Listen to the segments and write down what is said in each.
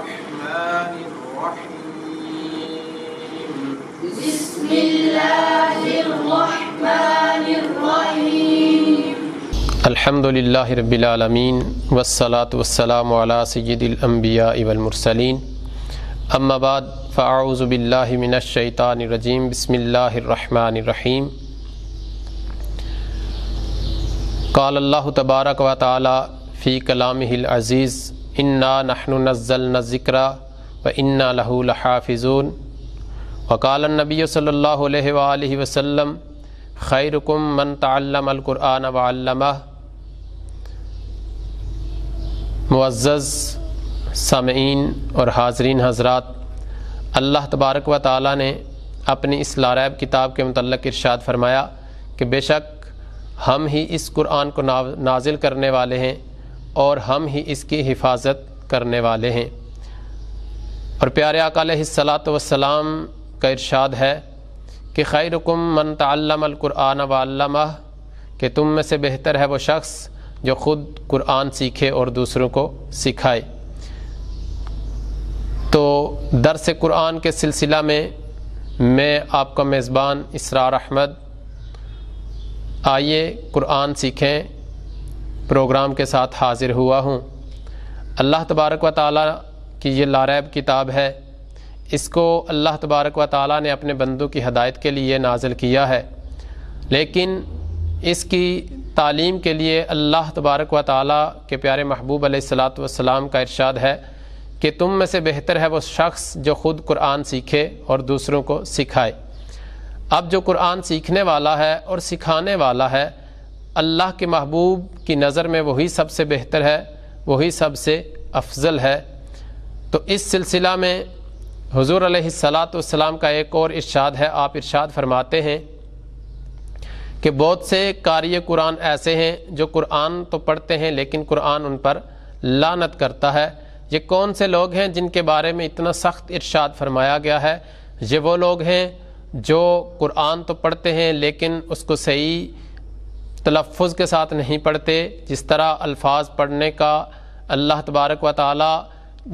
الرحمن الرحيم بسم الله الرحمن الرحيم الحمد للہ رب العالمین والصلاة والسلام علی سید الانبیاء والمرسلین اما بعد فاعوذ باللہ من الشیطان الرجیم بسم اللہ الرحمن الرحیم قال اللہ تبارک و تعالی فی کلامہ العزیز انا نحن نزلنا الذکر وانا لہ لحافظون وقال النبی صلی اللہ علیہ وآلہ وسلم خیرکم من تعلم القرآن وعلمہ۔ معزز سامعین اور حاضرین حضرات، اللہ تبارک و تعالی نے اپنی اس لا ریب کتاب کے متعلق ارشاد فرمایا کہ بے شک ہم ہی اس قرآن کو نازل کرنے والے ہیں اور ہم ہی اس کی حفاظت کرنے والے ہیں۔ اور پیارے آقا علیہ الصلاۃ والسلام کا ارشاد ہے کہ خیرکم من تعلم القرآن وعلمہ، کہ تم میں سے بہتر ہے وہ شخص جو خود قرآن سیکھے اور دوسروں کو سکھائے۔ تو درس قرآن کے سلسلہ میں آپ کا میزبان اسرار احمد، آئیے قرآن سیکھیں پروگرام کے ساتھ حاضر ہوا ہوں۔ اللہ تبارک و تعالیٰ کی یہ لا ریب کتاب ہے، اس کو اللہ تبارک و تعالیٰ نے اپنے بندوں کی ہدایت کے لیے نازل کیا ہے، لیکن اس کی تعلیم کے لیے اللہ تبارک و تعالیٰ کے پیارے محبوب علیہ الصلاۃ والسلام کا ارشاد ہے کہ تم میں سے بہتر ہے وہ شخص جو خود قرآن سیکھے اور دوسروں کو سکھائے۔ اب جو قرآن سیکھنے والا ہے اور سکھانے والا ہے، اللہ کے محبوب کی نظر میں وہی سب سے بہتر ہے، وہی سب سے افضل ہے۔ تو اس سلسلہ میں حضور علیہ الصلاۃ والسلام کا ایک اور ارشاد ہے، آپ ارشاد فرماتے ہیں کہ بہت سے قاری قرآن ایسے ہیں جو قرآن تو پڑھتے ہیں لیکن قرآن ان پر لعنت کرتا ہے۔ یہ کون سے لوگ ہیں جن کے بارے میں اتنا سخت ارشاد فرمایا گیا ہے؟ یہ وہ لوگ ہیں جو قرآن تو پڑھتے ہیں لیکن اس کو صحیح تلفظ کے ساتھ نہیں پڑھتے، جس طرح الفاظ پڑھنے کا اللہ تبارک و تعالی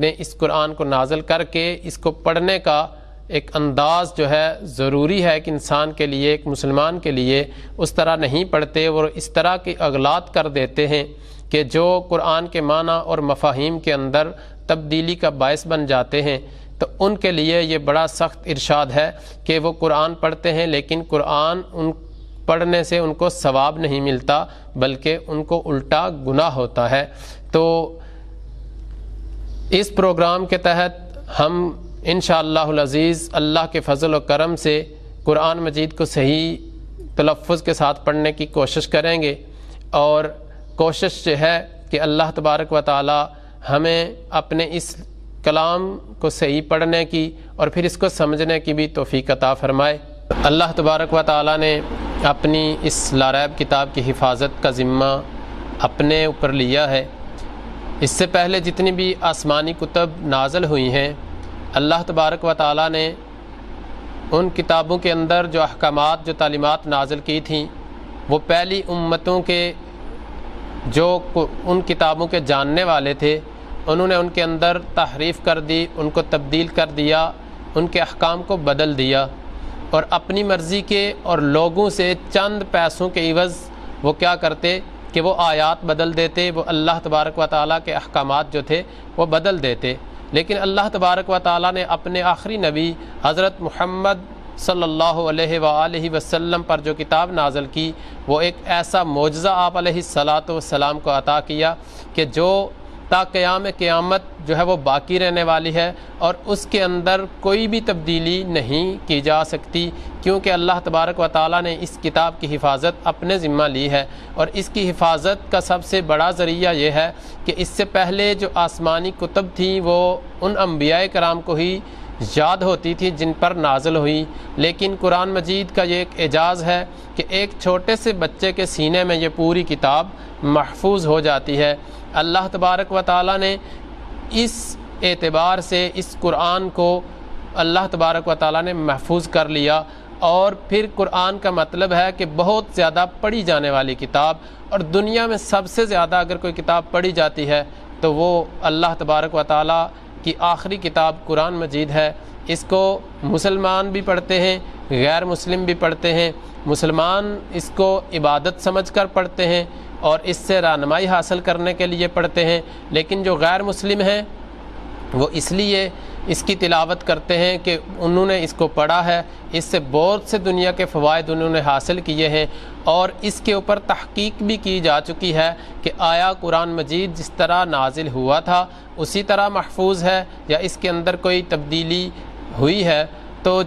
نے اس قرآن کو نازل کر کے اس کو پڑھنے کا ایک انداز جو ہے ضروری ہے کہ انسان کے لیے، ایک مسلمان کے لیے اس طرح نہیں پڑھتے، اور اس طرح کی اغلاط کر دیتے ہیں کہ جو قرآن کے معنی اور مفاہیم کے اندر تبدیلی کا باعث بن جاتے ہیں۔ تو ان کے لیے یہ بڑا سخت ارشاد ہے کہ وہ قرآن پڑھتے ہیں لیکن قرآن ان پڑھنے سے ان کو ثواب نہیں ملتا بلکہ ان کو الٹا گناہ ہوتا ہے۔ تو اس پروگرام کے تحت ہم انشاءاللہ العزیز اللہ کے فضل و کرم سے قرآن مجید کو صحیح تلفظ کے ساتھ پڑھنے کی کوشش کریں گے، اور کوشش یہ ہے کہ اللہ تبارک و تعالی ہمیں اپنے اس کلام کو صحیح پڑھنے کی اور پھر اس کو سمجھنے کی بھی توفیق عطا فرمائے۔ اللہ تبارک و تعالی نے اپنی اس لا ریب کتاب کی حفاظت کا ذمہ اپنے اوپر لیا ہے۔ اس سے پہلے جتنی بھی آسمانی کتب نازل ہوئی ہیں، اللہ تبارک و تعالی نے ان کتابوں کے اندر جو احکامات، جو تعلیمات نازل کی تھیں، وہ پہلی امتوں کے جو ان کتابوں کے جاننے والے تھے، انہوں نے ان کے اندر تحریف کر دی، ان کو تبدیل کر دیا، ان کے احکام کو بدل دیا، اور اپنی مرضی کے اور لوگوں سے چند پیسوں کے عوض وہ کیا کرتے کہ وہ آیات بدل دیتے، وہ اللہ تبارک و تعالیٰ کے احکامات جو تھے وہ بدل دیتے۔ لیکن اللہ تبارک و تعالیٰ نے اپنے آخری نبی حضرت محمد صلی اللہ علیہ وآلہ وسلم پر جو کتاب نازل کی، وہ ایک ایسا معجزہ آپ علیہ الصلاۃ والسلام کو عطا کیا کہ جو تا قیامت جو ہے وہ باقی رہنے والی ہے، اور اس کے اندر کوئی بھی تبدیلی نہیں کی جا سکتی، کیونکہ اللہ تبارک و تعالیٰ نے اس کتاب کی حفاظت اپنے ذمہ لی ہے۔ اور اس کی حفاظت کا سب سے بڑا ذریعہ یہ ہے کہ اس سے پہلے جو آسمانی کتب تھیں وہ ان انبیاء کرام کو ہی یاد ہوتی تھی جن پر نازل ہوئی، لیکن قرآن مجید کا یہ ایک اعجاز ہے کہ ایک چھوٹے سے بچے کے سینے میں یہ پوری کتاب محفوظ ہو جاتی ہے۔ اللہ تبارک و تعالیٰ نے اس اعتبار سے اس قرآن کو اللہ تبارک و تعالیٰ نے محفوظ کر لیا، اور پھر قرآن کا مطلب ہے کہ بہت زیادہ پڑھی جانے والی کتاب، اور دنیا میں سب سے زیادہ اگر کوئی کتاب پڑھی جاتی ہے تو وہ اللہ تبارک و تعالیٰ کی آخری کتاب قرآن مجید ہے۔ اس کو مسلمان بھی پڑھتے ہیں، غیر مسلم بھی پڑھتے ہیں۔ مسلمان اس کو عبادت سمجھ کر پڑھتے ہیں اور اس سے رہنمائی حاصل کرنے کے لیے پڑھتے ہیں، لیکن جو غیر مسلم ہیں وہ اس لیے اس کی تلاوت کرتے ہیں کہ انہوں نے اس کو پڑھا ہے، اس سے بہت سے دنیا کے فوائد انہوں نے حاصل کیے ہیں، اور اس کے اوپر تحقیق بھی کی جا چکی ہے کہ آیا قرآن مجید جس طرح نازل ہوا تھا اسی طرح محفوظ ہے یا اس کے اندر کوئی تبدیلی ہوئی ہے۔ تو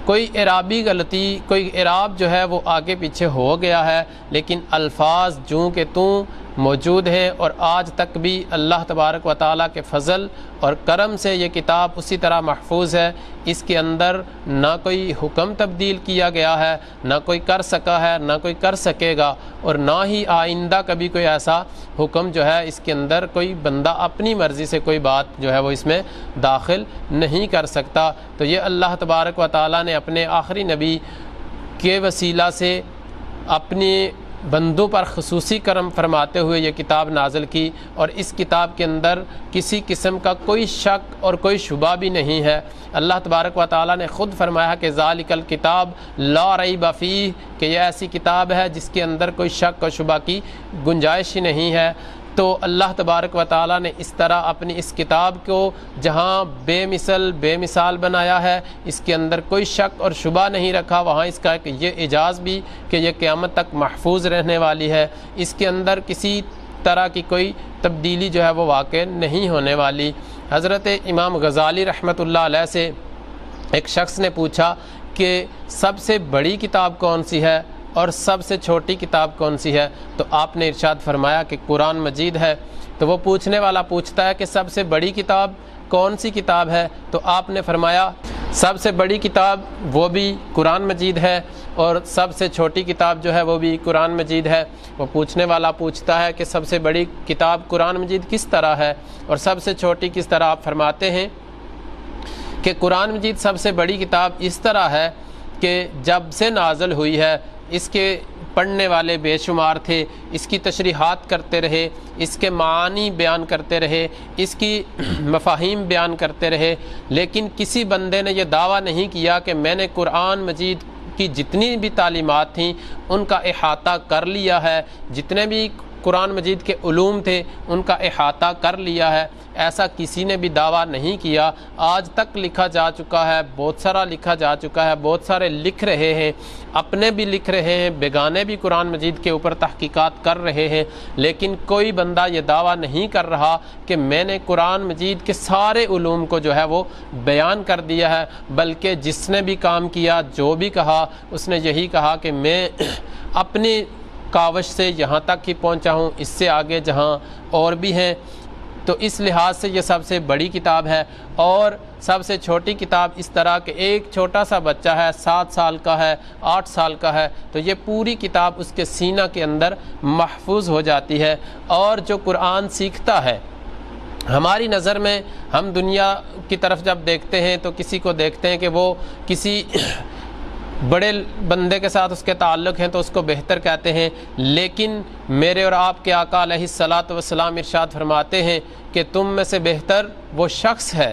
کوئی اعرابی غلطی، کوئی اعراب جو ہے وہ آگے پیچھے ہو گیا ہے، لیکن الفاظ جوں کہ توں موجود ہیں، اور آج تک بھی اللہ تبارک و تعالیٰ کے فضل اور کرم سے یہ کتاب اسی طرح محفوظ ہے۔ اس کے اندر نہ کوئی حکم تبدیل کیا گیا ہے، نہ کوئی کر سکا ہے، نہ کوئی کر سکے گا، اور نہ ہی آئندہ کبھی کوئی ایسا حکم جو ہے اس کے اندر کوئی بندہ اپنی مرضی سے کوئی بات جو ہے وہ اس میں داخل نہیں کر سکتا۔ تو یہ اللہ تبارک و تعالیٰ نے اپنے آخری نبی کے وسیلہ سے اپنی بندوں پر خصوصی کرم فرماتے ہوئے یہ کتاب نازل کی، اور اس کتاب کے اندر کسی قسم کا کوئی شک اور کوئی شبہ بھی نہیں ہے۔ اللہ تبارک و تعالیٰ نے خود فرمایا کہ ذالک الکتاب لا ریب فیہ، کہ یہ ایسی کتاب ہے جس کے اندر کوئی شک اور شبہ کی گنجائش ہی نہیں ہے۔ تو اللہ تبارک و تعالیٰ نے اس طرح اپنی اس کتاب کو جہاں بے مثال بنایا ہے، اس کے اندر کوئی شک اور شبہ نہیں رکھا، وہاں اس کا یہ اعجاز بھی کہ یہ قیامت تک محفوظ رہنے والی ہے، اس کے اندر کسی طرح کی کوئی تبدیلی جو ہے وہ واقع نہیں ہونے والی۔ حضرت امام غزالی رحمۃ اللہ علیہ سے ایک شخص نے پوچھا کہ سب سے بڑی کتاب کون سی ہے اور سب سے چھوٹی کتاب کون سی ہے؟ تو آپ نے ارشاد فرمایا کہ قرآن مجید ہے۔ تو وہ پوچھنے والا پوچھتا ہے کہ سب سے بڑی کتاب کون سی کتاب ہے؟ تو آپ نے فرمایا سب سے بڑی کتاب وہ بھی قرآن مجید ہے، اور سب سے چھوٹی کتاب جو ہے وہ بھی قرآن مجید ہے۔ وہ پوچھنے والا پوچھتا ہے کہ سب سے بڑی کتاب قرآن مجید کس طرح ہے اور سب سے چھوٹی کس طرح؟ آپ فرماتے ہیں کہ قرآن مجید سب سے بڑی کتاب اس طرح ہے کہ جب سے نازل ہوئی ہے اس کے پڑھنے والے بے شمار تھے، اس کی تشریحات کرتے رہے، اس کے معانی بیان کرتے رہے، اس کی مفاہیم بیان کرتے رہے، لیکن کسی بندے نے یہ دعویٰ نہیں کیا کہ میں نے قرآن مجید کی جتنی بھی تعلیمات تھیں ان کا احاطہ کر لیا ہے، جتنے بھی قرآن مجید کے علوم تھے ان کا احاطہ کر لیا ہے۔ ایسا کسی نے بھی دعویٰ نہیں کیا۔ آج تک لکھا جا چکا ہے، بہت سارا لکھا جا چکا ہے، بہت سارے لکھ رہے ہیں، اپنے بھی لکھ رہے ہیں، بیگانے بھی قرآن مجید کے اوپر تحقیقات کر رہے ہیں، لیکن کوئی بندہ یہ دعویٰ نہیں کر رہا کہ میں نے قرآن مجید کے سارے علوم کو جو ہے وہ بیان کر دیا ہے، بلکہ جس نے بھی کام کیا، جو بھی کہا، اس نے یہی کہا کہ میں اپنی کاوش سے یہاں تک ہی پہنچا ہوں، اس سے آگے جہاں اور بھی ہیں۔ تو اس لحاظ سے یہ سب سے بڑی کتاب ہے، اور سب سے چھوٹی کتاب اس طرح کہ ایک چھوٹا سا بچہ ہے، 7 سال کا ہے، 8 سال کا ہے، تو یہ پوری کتاب اس کے سینہ کے اندر محفوظ ہو جاتی ہے۔ اور جو قرآن سیکھتا ہے، ہماری نظر میں ہم دنیا کی طرف جب دیکھتے ہیں تو کسی کو دیکھتے ہیں کہ وہ کسی بڑے بندے کے ساتھ اس کے تعلق ہیں تو اس کو بہتر کہتے ہیں، لیکن میرے اور آپ کے آقا علیہ الصلاۃ والسلام ارشاد فرماتے ہیں کہ تم میں سے بہتر وہ شخص ہے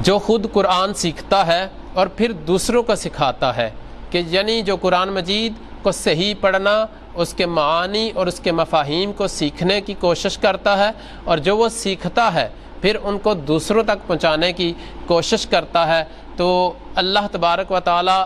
جو خود قرآن سیکھتا ہے اور پھر دوسروں کو سکھاتا ہے، کہ یعنی جو قرآن مجید کو صحیح پڑھنا، اس کے معانی اور اس کے مفاہیم کو سیکھنے کی کوشش کرتا ہے، اور جو وہ سیکھتا ہے پھر ان کو دوسروں تک پہنچانے کی کوشش کرتا ہے۔ تو اللہ تبارک و تعالیٰ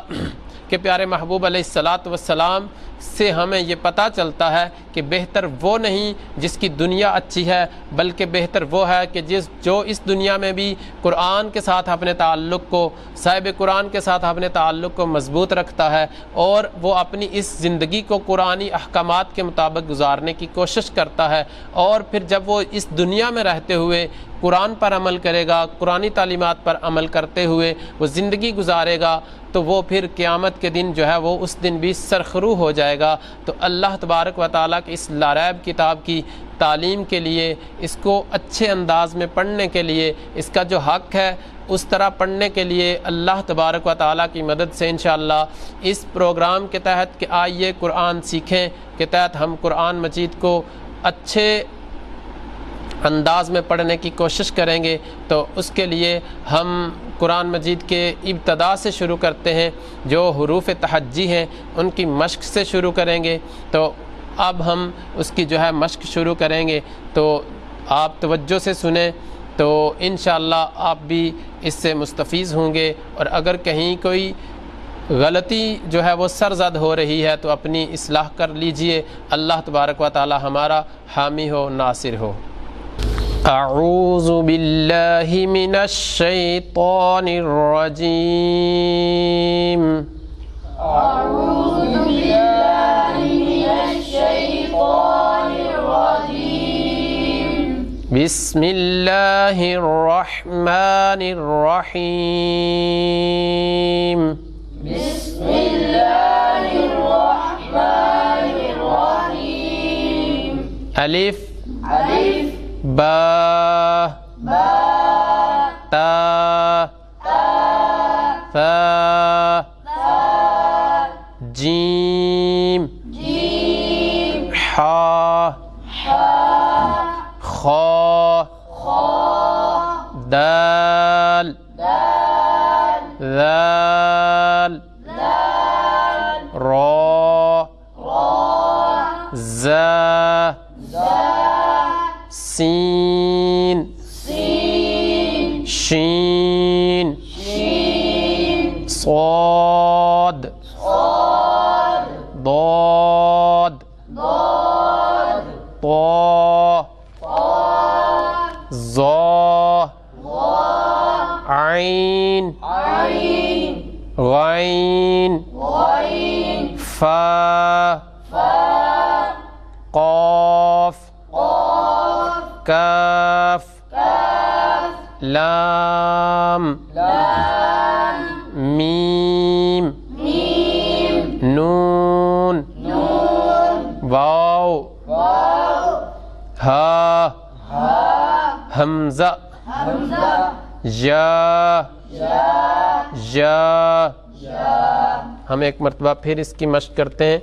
کے پیارے محبوب علیہ الصلاۃ والسلام سے ہمیں یہ پتہ چلتا ہے کہ بہتر وہ نہیں جس کی دنیا اچھی ہے، بلکہ بہتر وہ ہے کہ جو اس دنیا میں بھی قرآن کے ساتھ اپنے تعلق کو، صاحب قرآن کے ساتھ اپنے تعلق کو مضبوط رکھتا ہے، اور وہ اپنی اس زندگی کو قرآنی احکامات کے مطابق گزارنے کی کوشش کرتا ہے، اور پھر جب وہ اس دنیا میں رہتے ہوئے قرآن پر عمل کرے گا، قرآنی تعلیمات پر عمل کرتے ہوئے وہ زندگی گزارے گا، تو وہ پھر قیامت کے دن جو ہے وہ اس دن بھی سرخرو ہو جائے گا۔ تو اللہ تبارک و تعالیٰ کی اس لاریب کتاب کی تعلیم کے لیے، اس کو اچھے انداز میں پڑھنے کے لیے، اس کا جو حق ہے اس طرح پڑھنے کے لیے اللہ تبارک و تعالیٰ کی مدد سے انشاءاللہ اس پروگرام کے تحت کہ آئیے قرآن سیکھیں کے تحت ہم قرآن مجید کو اچھے انداز میں پڑھنے کی کوشش کریں گے تو اس کے لیے ہم قرآن مجید کے ابتدا سے شروع کرتے ہیں، جو حروف تہجی ہیں ان کی مشق سے شروع کریں گے۔ تو اب ہم اس کی جو ہے مشق شروع کریں گے، تو آپ توجہ سے سنیں، تو انشاءاللہ آپ بھی اس سے مستفیض ہوں گے، اور اگر کہیں کوئی غلطی جو ہے وہ سرزد ہو رہی ہے تو اپنی اصلاح کر لیجئے۔ اللہ تبارک و تعالی ہمارا حامی ہو، ناصر ہو۔ اعوذ باللہ من الشیطان الرجیم، أعوذ بالله من الشيطان الرجيم، بسم اللہ الرحمن الرحیم، بسم الله الرحمن الرحيم، الف ألف با با تا تا ثا ثا جیم جيم حا حا خا خا دال دال ذال دال را را زا زا سین سين شین شين صاد صاد ضاد ضاد طا طا ظا ظا عین عين غین غين فا فا قاف قاف کاف كاف لام لام میم ميم نون نون واو واو ہا ها حمزہ همزة یا جا یا جا ہم ایک مرتبہ پھر اس کی مشق کرتے ہیں۔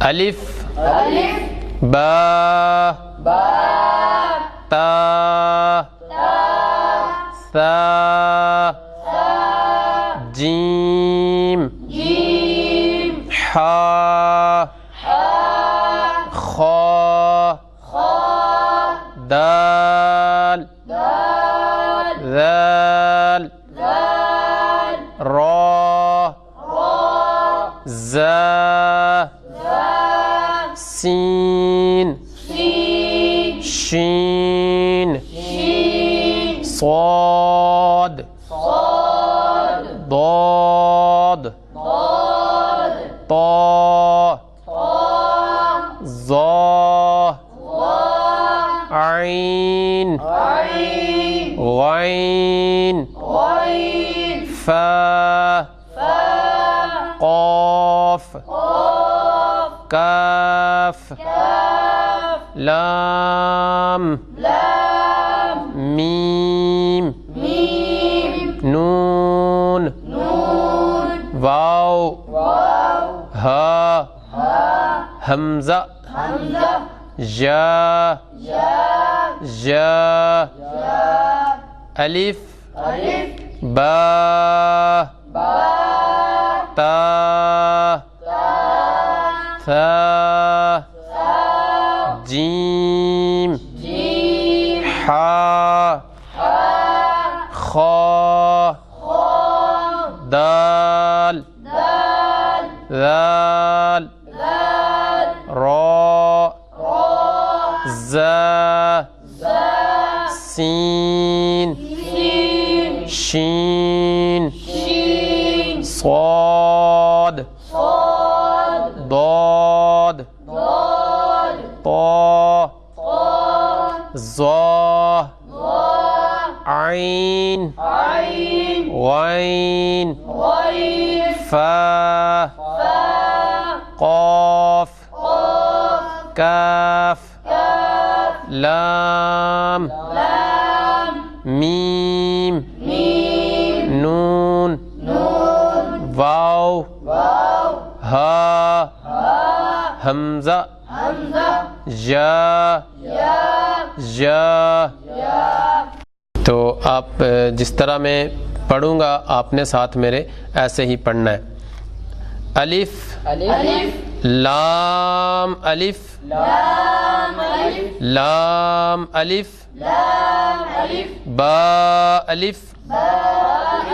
الف ألف با با تا تا ثا ثا جیم جيم حا حا خا خا دال دال ذال دال را را زا زا سین سين شین شين صاد صاد ضاد ضاد طا طا ظا ظا عین عين غین غين فا فا قاف قاف کاف كاف لام لام میم ميم نون نون واو واو ہا ها حمزہ همزة یا جا یا جا الف ألف با با تا تا ثا ثا جیم جيم حا حا خا خا دال دال ذال دال را را زا زا سین سين شین شين صاد صاد ضاد ضاد طا طا ظا ظا عین عين غین غين فا فا قاف قاف کاف كاف لام لام میم ميم نون نون واو واو ہا ها حمزہ حمزہ یا یا یا. یا. تو آپ جس طرح میں پڑھوں گا آپ نے ساتھ میرے ایسے ہی پڑھنا ہے. الف الف لام الف لام الف لام الف لام الف با الف با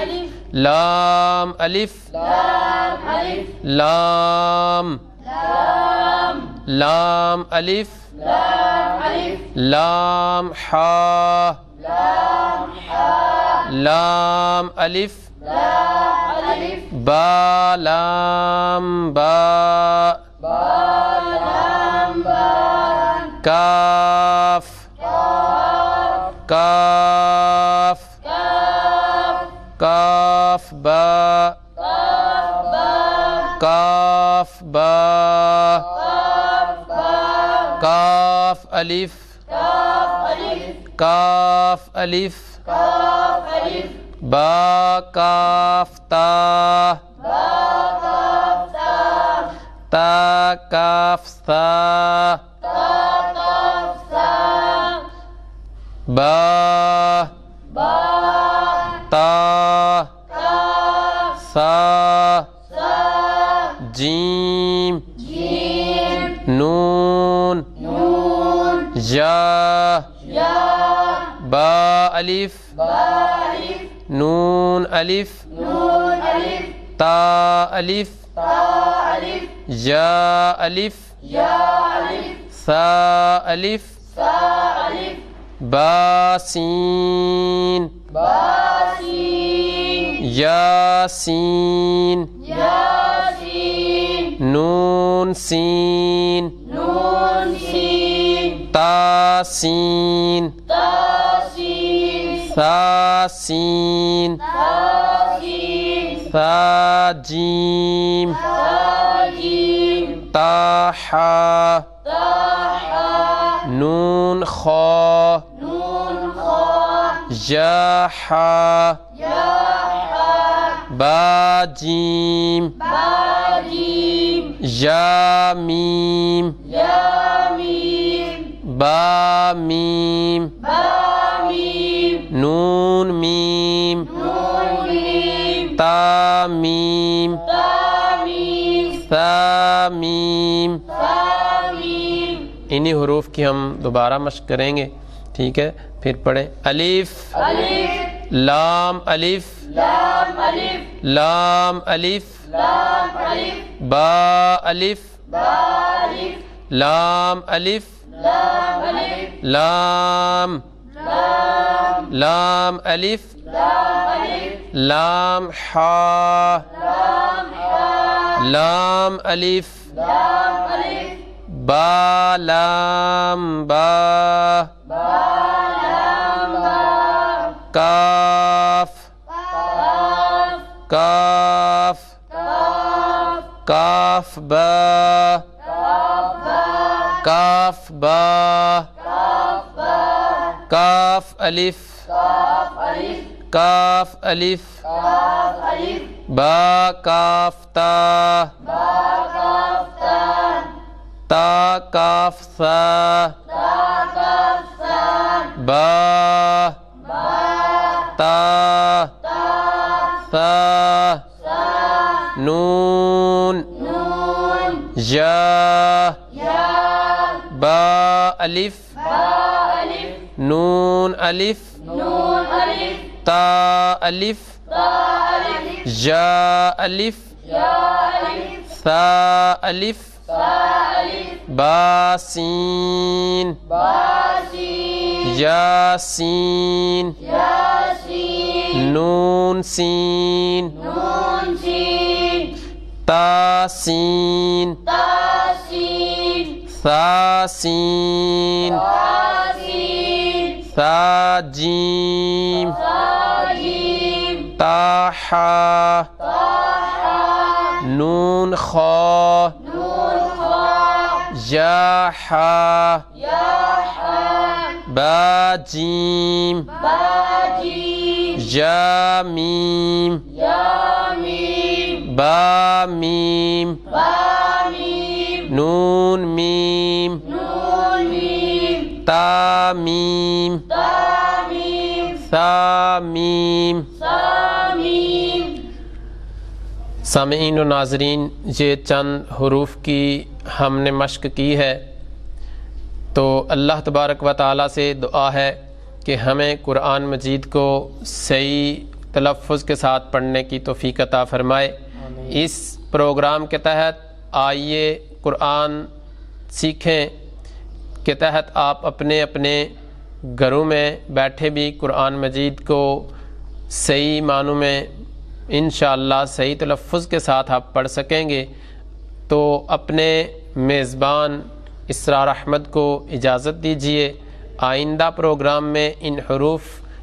الف لام الف لام الف لام لام لام الف لام الف لام حا لام حا لام الف لام الف با لام با با لام با کاف کاف کاف کاف کاف با کاف با کاف با کاف با کاف الف کاف الف کاف الف کاف الف با کاف تا با کاف تا تا کاف سا تا کاف سا با با تا تا سا سا جیم جیم نون نون یا یا با الف با الف نون الف نون الف تا الف تا الف یا الف یا الف سا الف سا الف با سین با سین یا سین یا سین نون سین نون سین تا سین تا سین سا سین تا سین سا جیم تا جیم تا حا تا حا نون خا نون خا یا حا یا حا با جیم با جیم یا میم یا میم با میم با میم نون میم نون میم تا میم تا میم سا میم. تا میم. انہی حروف کی ہم دوبارہ مشق کریں گے. ٹھیک ہے پھر پڑھیں. الف الف لام الف لام الف لام الف لام الف با الف با الف لام الف لام الف لام لام لام الف لام الف لام حا لام حا لام الف لام الف با لام با با لام با کاف کاف کاف کاف کاف با کاف با کاف با کاف با کاف الف کاف الف کاف الف کاف الف با کاف تا با کاف تا تا کاف سا تا کاف سا با با تا تا سا سا نون نون یا یا با الف با الف نون الف نون الف تا الف تا الف یا الف یا الف سا الف سا الف با سین با سین یا سین یا سین نون سین نون سین تا سین تا سین سا سین تا سین سا جیم تا جیم تا حا تا حا نون خا نون خا یا حا یا حا با جیم با جیم یا میم یا میم با میم با میم نون میم نون میم تا میم تا میم ثا میم. سا میم. سامعین و ناظرین، یہ چند حروف کی ہم نے مشق کی ہے، تو اللہ تبارک و تعالیٰ سے دعا ہے کہ ہمیں قرآن مجید کو صحیح تلفظ کے ساتھ پڑھنے کی توفیق عطا فرمائے. اس پروگرام کے تحت آئیے قرآن سیکھیں کے تحت آپ اپنے اپنے گھروں میں بیٹھے بھی قرآن مجید کو صحیح معنوں میں انشاءاللہ صحیح تلفظ کے ساتھ آپ پڑھ سکیں گے. تو اپنے میزبان اسرار احمد کو اجازت دیجیے، آئندہ پروگرام میں ان حروف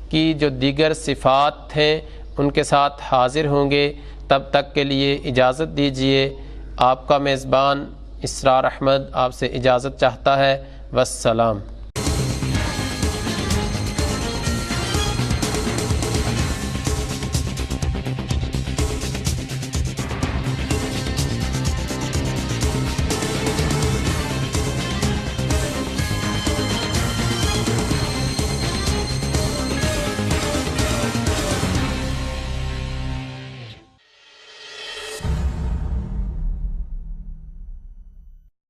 کی جو دیگر صفات ہیں ان کے ساتھ حاضر ہوں گے. تب تک کے لیے اجازت دیجیے. آپ کا میزبان اسرار احمد آپ سے اجازت چاہتا ہے. والسلام.